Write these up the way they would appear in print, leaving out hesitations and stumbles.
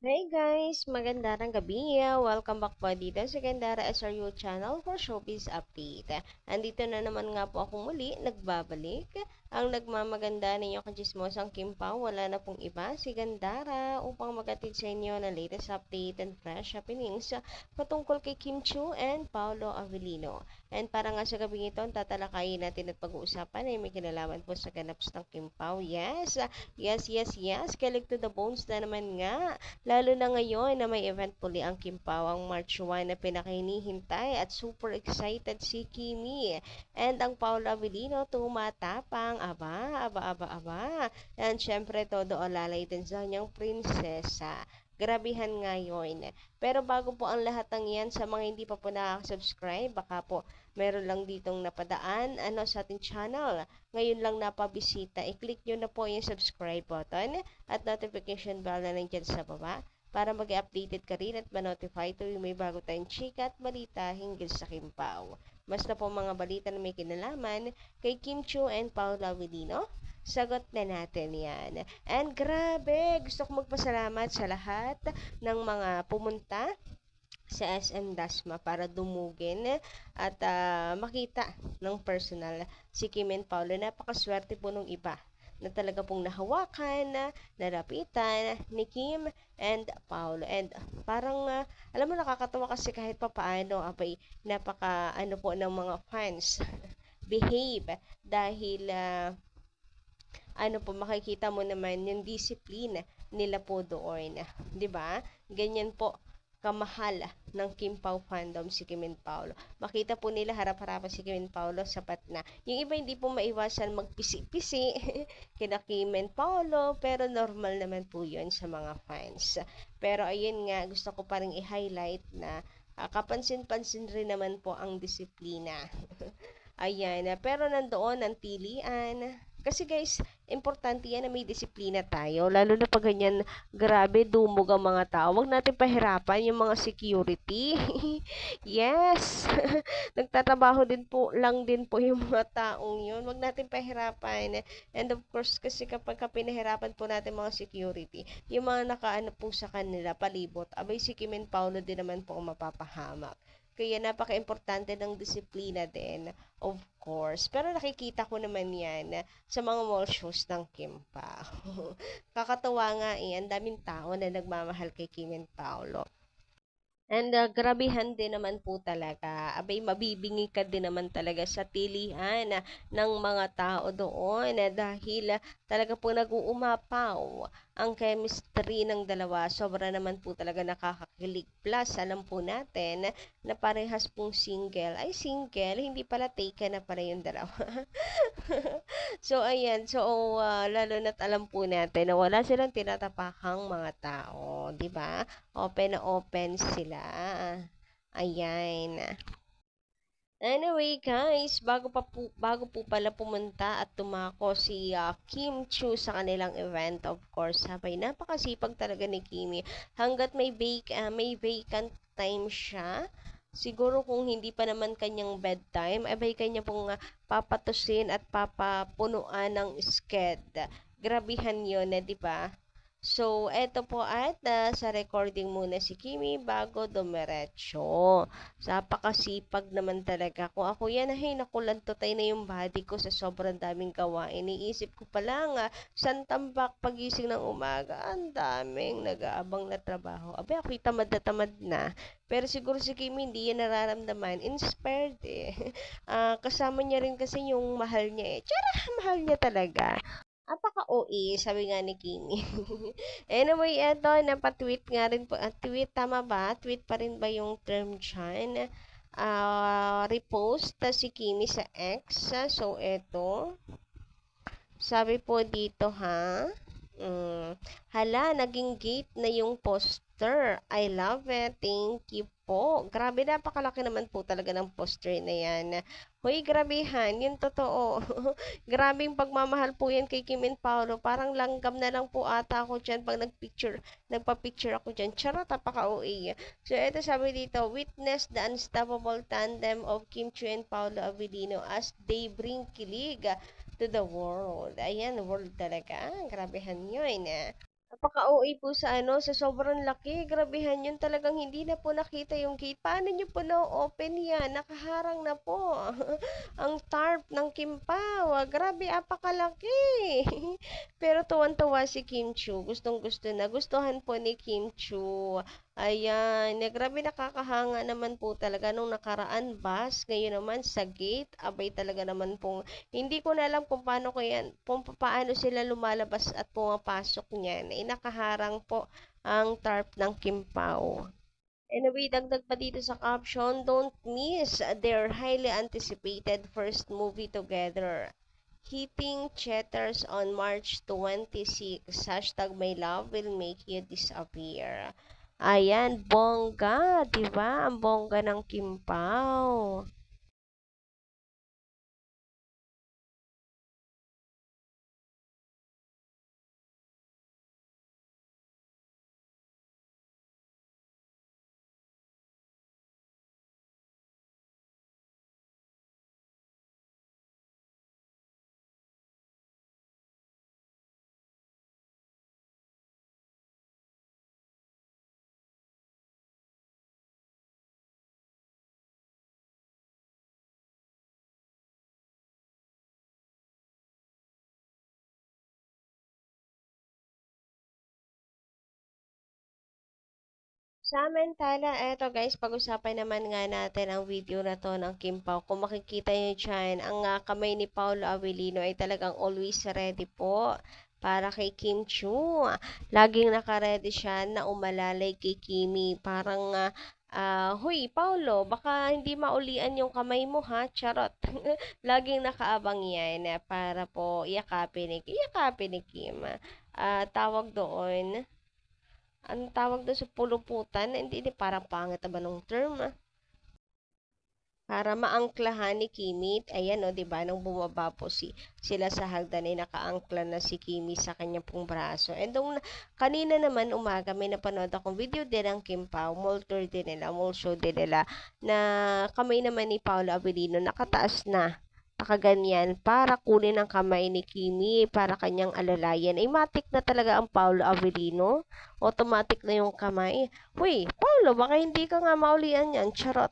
Hey guys! Magandang gabi! Welcome back po dito sa Gandara SRU channel for Showbiz Update. Andito na naman nga po ako muli, nagbabalik. Ang nagmamaganda ninyong kachismosang Kim Pao, wala na pong iba, si Gandara, upang magatid sa inyo ng latest update and fresh happenings patungkol kay Kim Chiu and Paolo Avellino. And para nga sa gabing ito, tatalakayin natin at pag-uusapan ay may kinalaman po sa ganaps ng Kim Pao. Yes, kilig to the bones na naman nga. Lalo na ngayon na may event muli ang Kimpawang March 1 na pinakahinihintay at super excited si Kimi. And ang Paula Avellino tumatapang, aba. And syempre todo alalay din sa kanyang prinsesa. Grabihan ngayon. Pero bago po ang lahat ng yan, sa mga hindi pa po nakaka-subscribe, baka po meron lang ditong napadaan sa ating channel. Ngayon lang napabisita, i-click nyo na po yung subscribe button at notification bell na nandyan sa baba para mag-updated ka rin at ma-notify tuwing may bago tayong chika at balita hinggil sa Kimpao. Basta po mga balita na may kinalaman kay Kim Chiu and Paula Avellino, sagot na natin yan. And grabe, gusto ko magpasalamat sa lahat ng mga pumunta sa SM Dasma para dumugin at makita ng personal si Kim and Paolo. Napakaswerte po nung iba na talaga pong nahawakan, nalapitan ni Kim and Paolo. And parang, alam mo, nakakatawa kasi kahit pa paano, abay, napaka, po, ng mga fans behave dahil, makikita mo naman yung discipline nila po doon. 'Di ba? Ganyan po kamahal ng Kim Pao fandom si Kim and Paolo. Makita po nila harap-harapan si Kim and Paolo, sapat na. Yung iba hindi po maiwasan magpisi-pisi kina Kim and Paolo, pero normal naman po yun sa mga fans. Pero ayun nga, gusto ko pa rin i-highlight na kapansin-pansin rin naman po ang disiplina. Ayan, pero nandoon ang tilian. Kasi guys, importante yan na may disiplina tayo. Lalo na pag ganyan, grabe, dumog ang mga tao. Huwag natin pahirapan yung mga security. Yes! Nagtatrabaho din po yung mga taong yun. Huwag natin pahirapan. And of course, kasi kapag pinahirapan po natin mga security, yung mga nakaano po sa kanila, palibot, abay si Kim and Paolo din naman po ang mapapahamak. Kaya napaka-importante ng disiplina din, of course. Pero nakikita ko naman yan sa mga mall shows ng Kim Pao. Kakatawa nga ang daming tao na nagmamahal kay Kim and Paolo. And grabihan din naman po talaga. Abay, mabibingi ka din naman talaga sa tilihan ng mga tao doon dahil talaga po nag-uumapaw ang chemistry ng dalawa. Sobra naman po talaga nakakakilig. Plus, alam po natin na parehas pong single. Ay, single, hindi pala taken na pala yung dalawa. So, ayan. So, lalo na't alam po natin na wala silang tinatapakang mga tao. 'Di ba? Open na open sila. Ayan. Anyway, guys, bago po pala pumunta at tumako si Kim Chiu sa kanilang event, of course, sabay napakasipag talaga ni Kimi. Hanggat may vacant time siya, siguro kung hindi pa naman kanyang bedtime, abay kanya pong papatusin at papapunuan ng sked. Grabihan yun, 'di ba? So, eto po at sa recording muna si Kimi bago dumiretso. Napakasipag naman talaga. Kung ako yan, ay nakulantotay na yung body ko sa sobrang daming gawain. Iniisip ko pa lang, santambak pagising ng umaga, ang daming nag-aabang na trabaho. Abe, ako'y tamad na tamad na. Pero siguro si Kimi hindi yan nararamdaman. Inspired eh. Kasama niya rin kasi yung mahal niya eh. Tsara, mahal niya talaga. Apaka-OA, sabi nga ni Kimi. Anyway, eto, napatweet nga rin po. Tweet, tama ba? Tweet pa rin ba yung term dyan? Repost si Kimi sa X. So, eto. Sabi po dito, ha? Hala, naging gate na yung poster. I love it. Thank you po. Grabe, napakalaki naman po talaga ng poster na yan. Hoy, grabehan. Yun totoo. Grabing pagmamahal po yan kay Kim and Paolo. Parang langgam na lang po ata ako dyan pag nagpa-picture ako dyan. Charot, napaka-OA. So, ito sabi dito, witness the unstoppable tandem of Kim Chiu and Paolo Avellino as they bring kilig to the world. Ayan, world talaga. Grabehan yun. Napaka-OA po sa ano, sa sobrang laki. Grabehan yun talagang hindi na po nakita yung gate. Paano nyo po na-open yan? Nakaharang na po. Ang tarp ng Kimpaw. Grabe, apakalaki. Pero tuwan-tuwa si Kim Chu. Gustong-gusto na. Gustuhan po ni Kim Chu. Ayan. Grabe, nakakahanga naman po talaga nung nakaraan bus. Ngayon naman sa gate. Abay talaga naman pong hindi ko na alam kung paano sila lumalabas at pumapasok niyan. Nakaharang po ang tarp ng Kimpaw. Anyway, dagdag pa dito sa caption, don't miss their highly anticipated first movie together. Hitting theaters on March 26. Hashtag my love will make you disappear. Ayan, bongga, di ba? Ang bongga ng Kimpaw. Samantala, eto guys, pag-usapan naman nga natin ang video na to ng Kim Pao. Kung makikita nyo dyan, ang kamay ni Paolo Avellino ay talagang always ready po para kay Kim Chu. Laging naka-ready siya na umalalay kay Kimi. Parang, huy, Paolo, baka hindi maulian yung kamay mo ha, charot. Laging nakaabang yan para po iyakapin ni Kim. Tawag doon, anong tawag doon sa puluputan? Hindi, parang pangit na ba nung term? Para maangklahan ni Kimi, ayan o, di ba, nung bumaba po sila sa hagdan ay nakaangkla na si Kimi sa kanyang pong braso. And nung kanina naman umaga, may napanood akong video din ng Kim Pao, mall tour din nila, mall show din nila, na kamay naman ni Paolo Avellino nakataas na nakaganyan para kunin ang kamay ni Kimi para kanyang alalayan. Ay, matik na talaga ang Paolo Avellino. Automatic na yung kamay. Uy, Paolo, baka hindi ka nga maulian yan. Charot.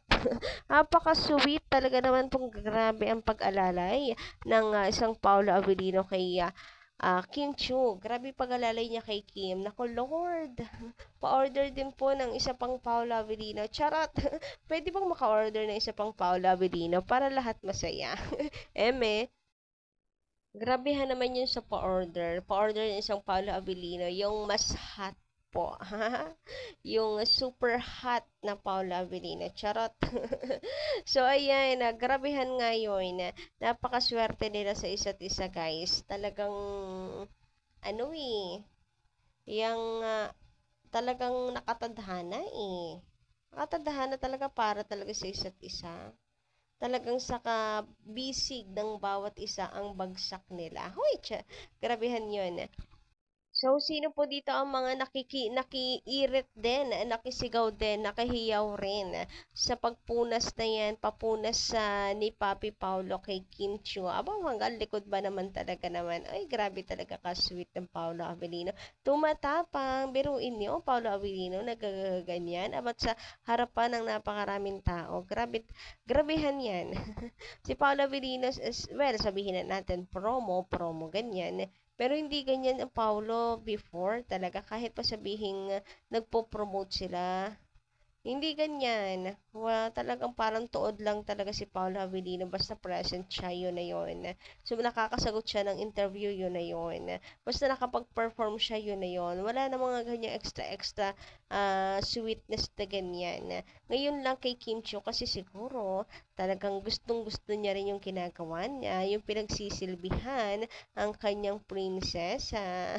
Napaka-sweet talaga naman pong grabe ang pag-alalay ng isang Paolo Avellino kay Kim Chu. Grabe pag-alalay niya kay Kim. Naku, Lord. Pa-order din po ng isa pang Paolo Avellino. Charot. Pwede bang maka-order ng isa pang Paolo Avellino para lahat masaya? Eme, grabehan naman yun sa pa-order. Pa-order ng isang Paolo Avellino. Yung mas hot po. Yung super hot na Paolo Avellino. Charot. So, ayan, grabehan nga yun. Napakaswerte nila sa isa't isa, guys. Talagang, ano eh, yung talagang nakatadhana eh. Nakatadhana talaga para talaga sa isa't isa. Talagang saka bisig ng bawat isa ang bagsak nila. Hoy, grabehan yun. So, sino po dito ang mga nakiirit din, nakisigaw din, nakahiyaw rin sa pagpunas na yan, papunas sa ni Papi Paulo kay Kim Chiu. Abang hanggang likod ba naman talaga naman? Ay, grabe talaga ka-sweet ng Paulo Avellino. Tumatapang, biruin niyo, Paulo Avellino, nagaganyan, abat sa harapan ng napakaraming tao. Grabehan yan. Si Paulo Avellino, well, sabihin na natin, promo, ganyan. Pero hindi ganyan ang Paulo before talaga kahit pa sabihing nagpo-promote sila. Hindi ganyan. Talagang parang tuod lang talaga si Paolo Avellino. Basta present siya, yun na yun. So, nakakasagot siya ng interview, yun na yun. Basta nakapag-perform siya, yun na yun. Wala na mga ganyan extra sweetness na ganyan. Ngayon lang kay Kim Chiu kasi siguro talagang gustong-gusto niya rin yung ginagawa niya, yung pinagsisilbihan ang kanyang prinsesa.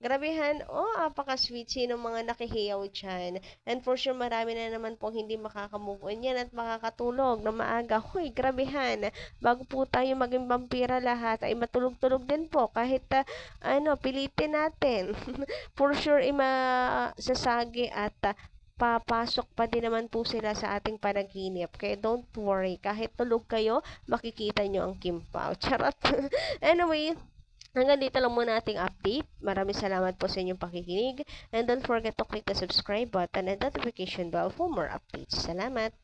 Grabehan, apaka-sweet. Sino mga nakihiyaw dyan? And for sure, marami na naman pong hindi makakamove on yan at makakatulog na maaga. Hoy, grabehan. Bago po tayo maging vampira lahat, ay matulog-tulog din po. Kahit, pilitin natin. For sure, sasagi at papasok pa din naman po sila sa ating panaginip. Kaya don't worry. Kahit tulog kayo, makikita nyo ang Kim Pao. Charot. Anyway, Hanggang dito lang muna ating update. Maraming salamat po sa inyong pakikinig. And don't forget to click the subscribe button and notification bell for more updates. Salamat!